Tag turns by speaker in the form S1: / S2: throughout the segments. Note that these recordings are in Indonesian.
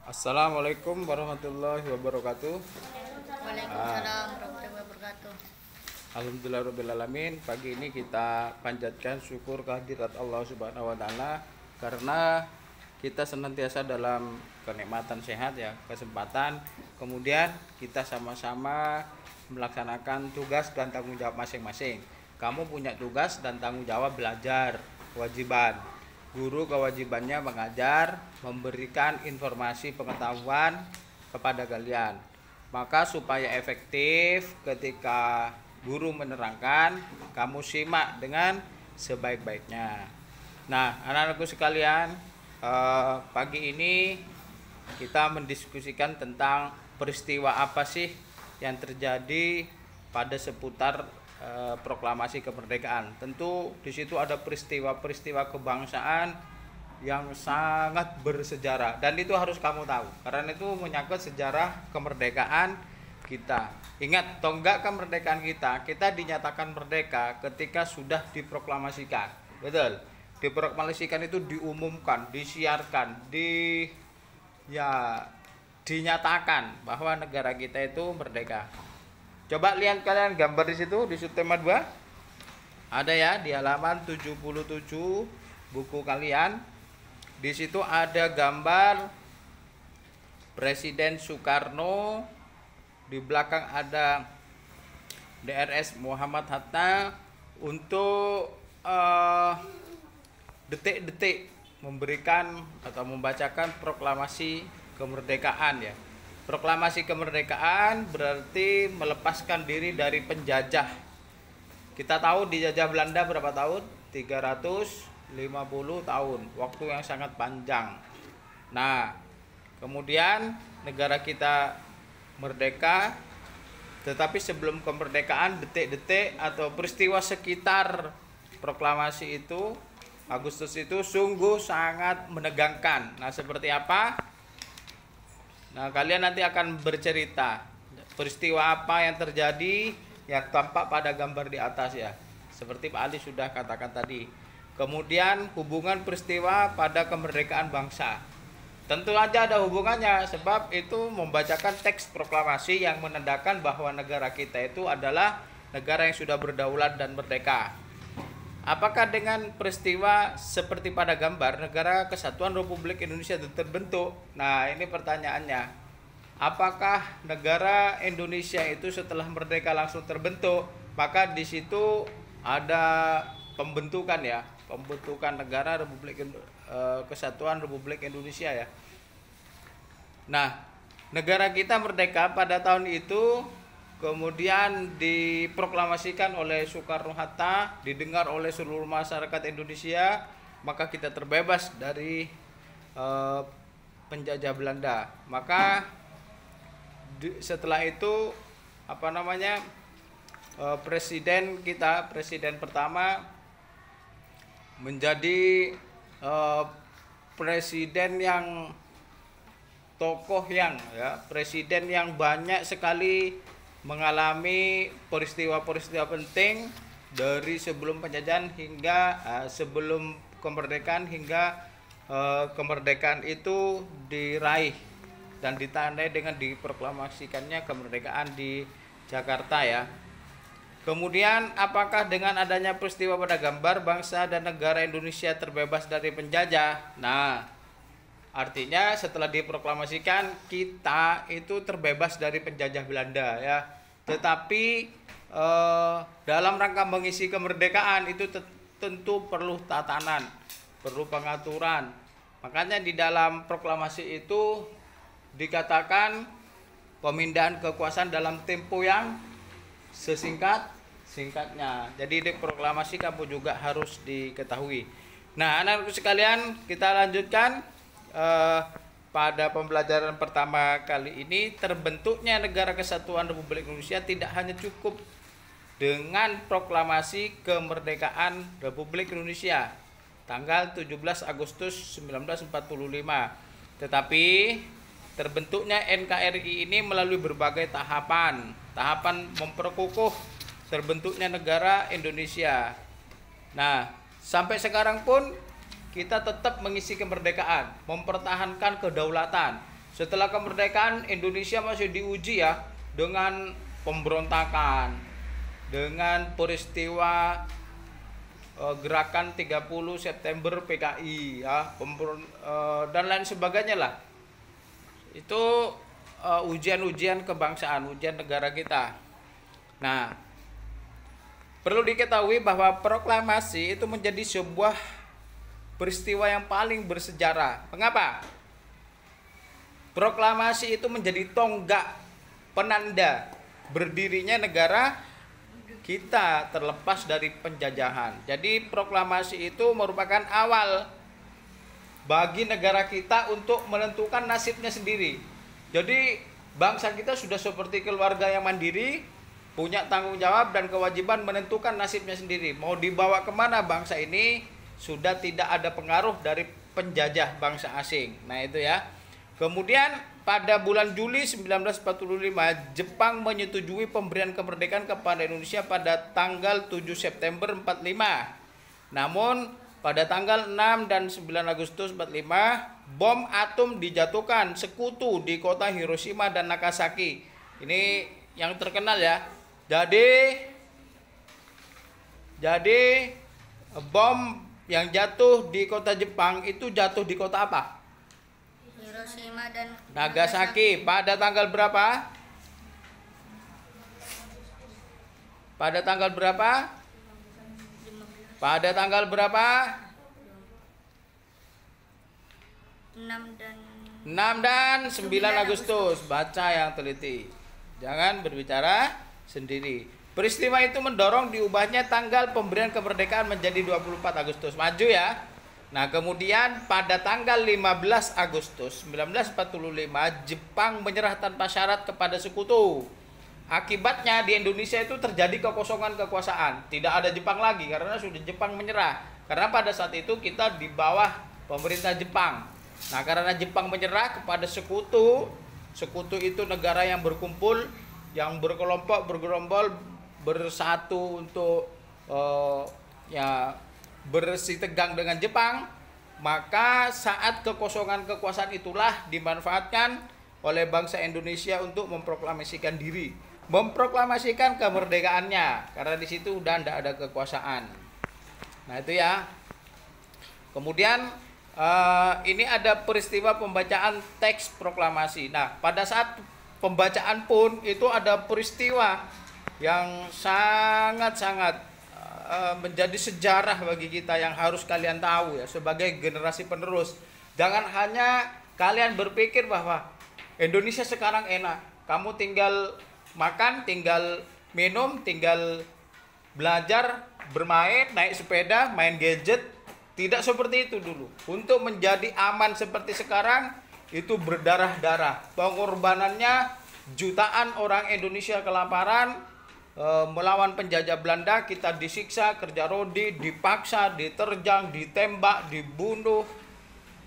S1: Assalamualaikum warahmatullahi wabarakatuh.
S2: Waalaikumsalam warahmatullahi wabarakatuh.
S1: Alhamdulillahirobbilalamin. Pagi ini kita panjatkan syukur kehadirat Allah Subhanahu wa taala karena kita senantiasa dalam kenikmatan sehat ya, kesempatan. Kemudian kita sama-sama melaksanakan tugas dan tanggung jawab masing-masing. Kamu punya tugas dan tanggung jawab belajar, kewajiban. Guru kewajibannya mengajar, memberikan informasi pengetahuan kepada kalian. Maka supaya efektif ketika guru menerangkan, kamu simak dengan sebaik-baiknya. Nah, anak-anakku sekalian, pagi ini kita mendiskusikan tentang peristiwa apa sih yang terjadi pada seputar proklamasi kemerdekaan. Tentu di situ ada peristiwa-peristiwa kebangsaan yang sangat bersejarah dan itu harus kamu tahu karena itu menyangkut sejarah kemerdekaan kita. Ingat, tonggak kemerdekaan kita dinyatakan merdeka ketika sudah diproklamasikan. Betul. Diproklamasikan itu diumumkan, disiarkan, dinyatakan bahwa negara kita itu merdeka. Coba lihat kalian gambar di situ di subtema 2. Ada ya di halaman 77 buku kalian. Di situ ada gambar Presiden Soekarno, di belakang ada DRS Muhammad Hatta untuk detik-detik memberikan atau membacakan proklamasi kemerdekaan ya. Proklamasi kemerdekaan berarti melepaskan diri dari penjajah. Kita tahu dijajah Belanda berapa tahun? 350 tahun. Waktu yang sangat panjang. Nah, kemudian negara kita merdeka, tetapi sebelum kemerdekaan detik-detik atau peristiwa sekitar proklamasi itu, Agustus itu sungguh sangat menegangkan. Nah, seperti apa? Nah, kalian nanti akan bercerita peristiwa apa yang terjadi yang tampak pada gambar di atas ya. Seperti Pak Ali sudah katakan tadi. Kemudian hubungan peristiwa pada kemerdekaan bangsa. Tentu aja ada hubungannya sebab itu membacakan teks proklamasi yang menandakan bahwa negara kita itu adalah negara yang sudah berdaulat dan merdeka. Apakah dengan peristiwa seperti pada gambar Negara Kesatuan Republik Indonesia itu terbentuk? Nah, ini pertanyaannya. Apakah negara Indonesia itu setelah merdeka langsung terbentuk? Maka di situ ada pembentukan ya, pembentukan negara Kesatuan Republik Indonesia ya. Nah, negara kita merdeka pada tahun itu kemudian diproklamasikan oleh Soekarno-Hatta, didengar oleh seluruh masyarakat Indonesia, maka kita terbebas dari penjajah Belanda. Maka setelah itu presiden kita, presiden pertama menjadi presiden yang presiden yang banyak sekali mengalami peristiwa-peristiwa penting dari sebelum penjajahan hingga sebelum kemerdekaan hingga kemerdekaan itu diraih dan ditandai dengan diproklamasikannya kemerdekaan di Jakarta ya. Kemudian apakah dengan adanya peristiwa pada gambar bangsa dan negara Indonesia terbebas dari penjajah? Nah, artinya setelah diproklamasikan kita itu terbebas dari penjajah Belanda ya. Tetapi dalam rangka mengisi kemerdekaan itu tentu perlu tatanan, perlu pengaturan. Makanya di dalam proklamasi itu dikatakan pemindahan kekuasaan dalam tempo yang singkatnya. Jadi di proklamasi kamu juga harus diketahui. Nah, anak-anak sekalian, kita lanjutkan pada pembelajaran pertama kali ini. Terbentuknya Negara Kesatuan Republik Indonesia tidak hanya cukup dengan proklamasi kemerdekaan Republik Indonesia tanggal 17 Agustus 1945, tetapi terbentuknya NKRI ini melalui berbagai tahapan memperkukuh terbentuknya negara Indonesia. Nah, sampai sekarang pun kita tetap mengisi kemerdekaan, mempertahankan kedaulatan. Setelah kemerdekaan Indonesia masih diuji ya dengan pemberontakan, dengan peristiwa gerakan 30 September PKI ya, dan lain sebagainya lah. Itu ujian-ujian kebangsaan, ujian negara kita. Nah, perlu diketahui bahwa proklamasi itu menjadi sebuah peristiwa yang paling bersejarah. Mengapa? Proklamasi itu menjadi tonggak penanda berdirinya negara kita terlepas dari penjajahan. Jadi proklamasi itu merupakan awal bagi negara kita untuk menentukan nasibnya sendiri. Jadi bangsa kita sudah seperti keluarga yang mandiri, punya tanggung jawab dan kewajiban menentukan nasibnya sendiri. Mau dibawa kemana bangsa ini, sudah tidak ada pengaruh dari penjajah bangsa asing. Nah itu ya. Kemudian pada bulan Juli 1945 Jepang menyetujui pemberian kemerdekaan kepada Indonesia pada tanggal 7 September 45. Namun pada tanggal 6 dan 9 Agustus 45 bom atom dijatuhkan sekutu di kota Hiroshima dan Nagasaki. Ini yang terkenal ya. Jadi bom yang jatuh di kota Jepang itu jatuh di kota apa?
S2: Hiroshima dan
S1: Nagasaki. Pada tanggal berapa? Pada tanggal berapa? Pada tanggal berapa?
S2: 6 dan
S1: 6 dan 9 Agustus. Baca yang teliti. Jangan berbicara sendiri. Peristiwa itu mendorong diubahnya tanggal pemberian kemerdekaan menjadi 24 Agustus. Maju ya. Nah, kemudian pada tanggal 15 Agustus 1945 Jepang menyerah tanpa syarat kepada sekutu. Akibatnya di Indonesia itu terjadi kekosongan kekuasaan. Tidak ada Jepang lagi karena sudah Jepang menyerah. Karena pada saat itu kita di bawah pemerintah Jepang. Nah, karena Jepang menyerah kepada sekutu, sekutu itu negara yang berkumpul, yang berkelompok, bergerombol, bersatu untuk bersitegang dengan Jepang. Maka saat kekosongan kekuasaan itulah dimanfaatkan oleh bangsa Indonesia untuk memproklamasikan diri, memproklamasikan kemerdekaannya, karena di situ udah tidak ada kekuasaan. Nah itu ya. Kemudian ini ada peristiwa pembacaan teks proklamasi. Nah pada saat pembacaan pun itu ada peristiwa yang sangat-sangat menjadi sejarah bagi kita yang harus kalian tahu ya sebagai generasi penerus. Jangan hanya kalian berpikir bahwa Indonesia sekarang enak, kamu tinggal makan, tinggal minum, tinggal belajar, bermain, naik sepeda, main gadget. Tidak seperti itu dulu. Untuk menjadi aman seperti sekarang itu berdarah-darah. Pengorbanannya jutaan orang Indonesia kelaparan, melawan penjajah Belanda. Kita disiksa, kerja rodi, dipaksa, diterjang, ditembak, dibunuh.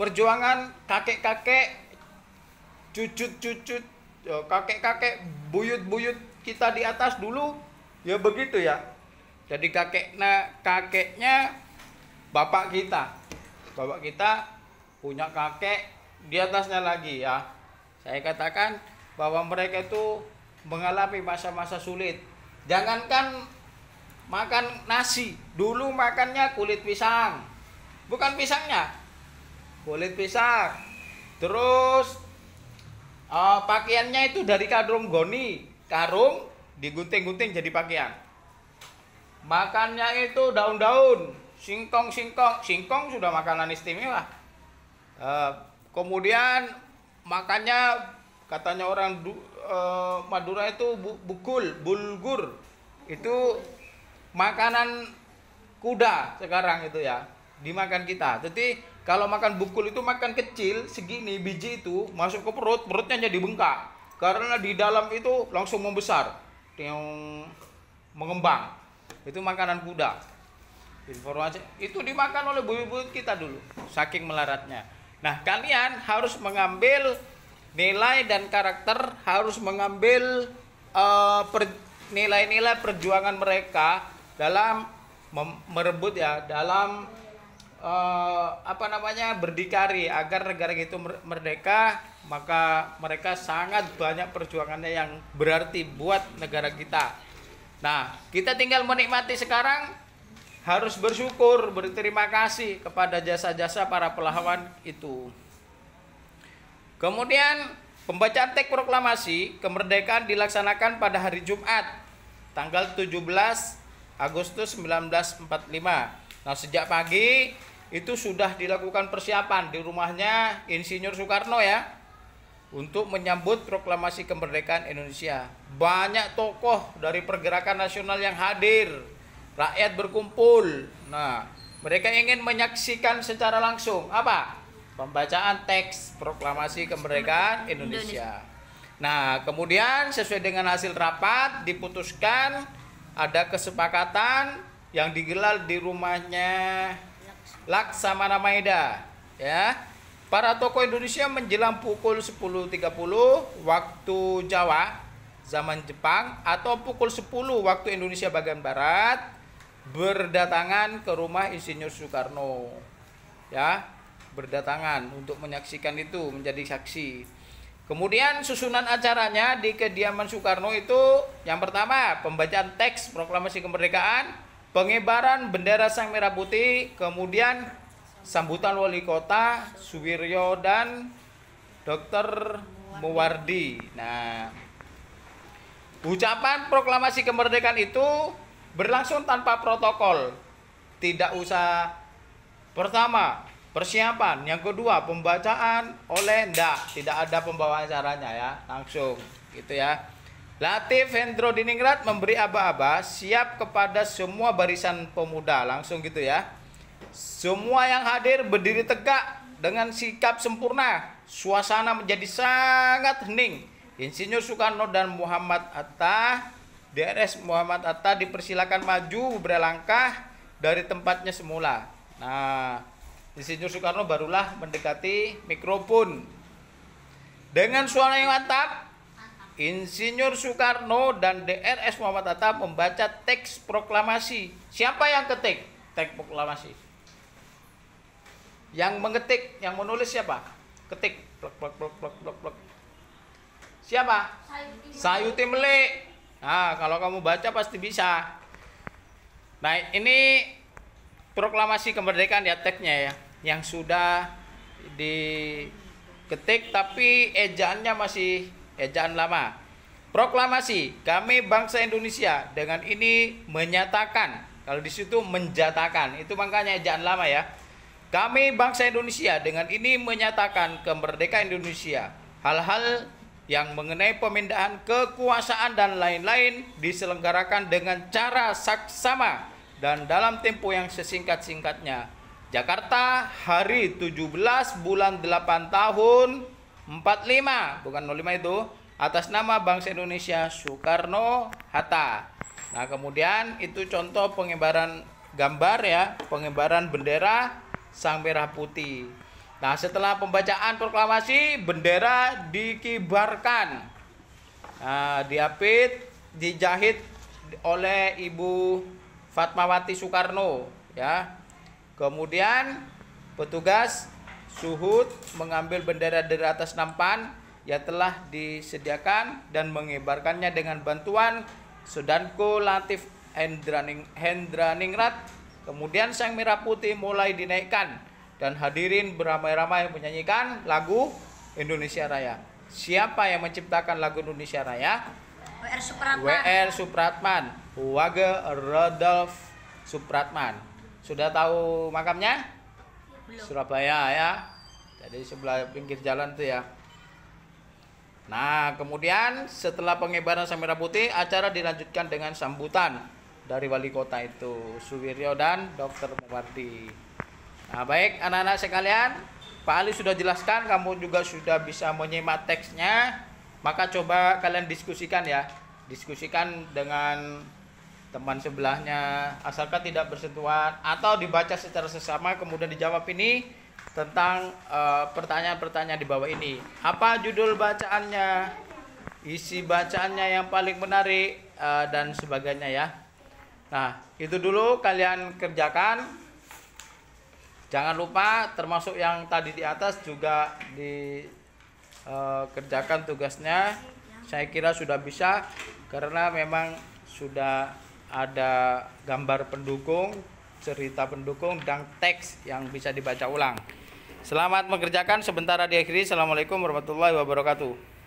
S1: Perjuangan kakek-kakek, cucut-cucut, kakek-kakek, buyut-buyut kita di atas dulu ya begitu ya. Jadi kakeknya bapak kita punya kakek di atasnya lagi ya. Saya katakan bahwa mereka itu mengalami masa-masa sulit. Jangankan makan nasi, dulu makannya kulit pisang. Bukan pisangnya, kulit pisang. Terus pakaiannya itu dari karung goni, karung digunting-gunting jadi pakaian. Makannya itu daun-daun, singkong sudah makanan istimewa. Kemudian makannya katanya orang Madura itu bulgur, itu makanan kuda sekarang itu ya, dimakan kita. Jadi kalau makan bukul itu makan kecil segini biji itu masuk ke perutnya jadi bengkak karena di dalam itu langsung membesar, mengembang. Itu makanan kuda. Informasi itu dimakan oleh buyut-buyut kita dulu, saking melaratnya. Nah, kalian harus mengambil nilai dan karakter, harus mengambil nilai-nilai perjuangan mereka dalam merebut ya, dalam berdikari agar negara itu merdeka, maka mereka sangat banyak perjuangannya yang berarti buat negara kita. Nah, kita tinggal menikmati sekarang, harus bersyukur, berterima kasih kepada jasa-jasa para pahlawan itu. Kemudian pembacaan teks proklamasi kemerdekaan dilaksanakan pada hari Jumat, tanggal 17 Agustus 1945. Nah, sejak pagi itu sudah dilakukan persiapan di rumahnya Insinyur Soekarno ya, untuk menyambut proklamasi kemerdekaan Indonesia. Banyak tokoh dari pergerakan nasional yang hadir, rakyat berkumpul. Nah, mereka ingin menyaksikan secara langsung apa? Pembacaan teks proklamasi kemerdekaan Indonesia. Nah, kemudian sesuai dengan hasil rapat diputuskan ada kesepakatan yang digelar di rumahnya Laksamana Maeda ya. Para tokoh Indonesia menjelang pukul 10.30 waktu Jawa zaman Jepang atau pukul 10 waktu Indonesia bagian barat berdatangan ke rumah Insinyur Soekarno ya, berdatangan untuk menyaksikan itu, menjadi saksi. Kemudian susunan acaranya di kediaman Soekarno itu yang pertama pembacaan teks proklamasi kemerdekaan, pengibaran bendera Sang Merah Putih, kemudian sambutan Wali Kota Suwiryo dan Dr. Muwardi. Nah, ucapan proklamasi kemerdekaan itu berlangsung tanpa protokol. Tidak usah pertama persiapan, yang kedua pembacaan tidak ada pembawaan acaranya ya, langsung gitu ya. Latif Hendro Diningrat memberi aba-aba siap kepada semua barisan pemuda, langsung gitu ya. Semua yang hadir berdiri tegak dengan sikap sempurna. Suasana menjadi sangat hening. Insinyur Soekarno dan Muhammad Hatta, DRS Muhammad Hatta dipersilakan maju beberapa langkah dari tempatnya semula. Nah, Insinyur Soekarno barulah mendekati mikrofon. Dengan suara yang mantap, Insinyur Soekarno dan DRS Muhammad Hatta membaca teks proklamasi. Siapa yang ketik teks proklamasi? Yang mengetik, yang menulis siapa? Ketik blok blok blok blok blok blok. Siapa? Sayuti Melik. Nah, kalau kamu baca pasti bisa. Nah, ini proklamasi kemerdekaan ya, teksnya ya, yang sudah diketik tapi ejaannya masih ejaan lama. Proklamasi, kami bangsa Indonesia dengan ini menyatakan, kalau di situ menjatakan, itu makanya ejaan lama ya. Kami bangsa Indonesia dengan ini menyatakan kemerdekaan Indonesia. Hal-hal yang mengenai pemindahan kekuasaan dan lain-lain diselenggarakan dengan cara saksama dan dalam tempo yang sesingkat-singkatnya. Jakarta, hari 17 bulan 8 tahun 45, bukan 05 itu, atas nama bangsa Indonesia Soekarno Hatta. Nah, kemudian itu contoh pengibaran gambar ya, pengibaran bendera Sang Merah Putih. Nah, setelah pembacaan proklamasi, bendera dikibarkan. Nah, diapit, dijahit oleh Ibu Fatmawati Soekarno ya. Kemudian petugas Suhud mengambil bendera dari atas nampan yang telah disediakan dan mengibarkannya dengan bantuan Sudanko Latif Hendraningrat. Kemudian Sang Merah Putih mulai dinaikkan dan hadirin beramai-ramai menyanyikan lagu Indonesia Raya. Siapa yang menciptakan lagu Indonesia Raya?
S2: WR Supratman.
S1: WR Supratman, Wage Rudolf Supratman. Sudah tahu makamnya?
S2: Belum.
S1: Surabaya ya. Jadi sebelah pinggir jalan tuh ya. Nah, kemudian setelah pengibaran Sang Merah Putih, acara dilanjutkan dengan sambutan dari wali kota itu, Suwiryo dan Dr. Muwardi. Nah, baik anak-anak sekalian, Pak Ali sudah jelaskan, kamu juga sudah bisa menyimak teksnya. Maka coba kalian diskusikan ya. Diskusikan dengan teman sebelahnya, asalkan tidak bersentuhan, atau dibaca secara sesama kemudian dijawab ini tentang pertanyaan-pertanyaan di bawah ini. Apa judul bacaannya, isi bacaannya yang paling menarik, dan sebagainya ya. Nah, itu dulu kalian kerjakan. Jangan lupa termasuk yang tadi di atas juga dikerjakan tugasnya. Saya kira sudah bisa karena memang sudah ada gambar pendukung, cerita pendukung, dan teks yang bisa dibaca ulang. Selamat mengerjakan, sebentar diakhiri. Assalamualaikum warahmatullahi wabarakatuh.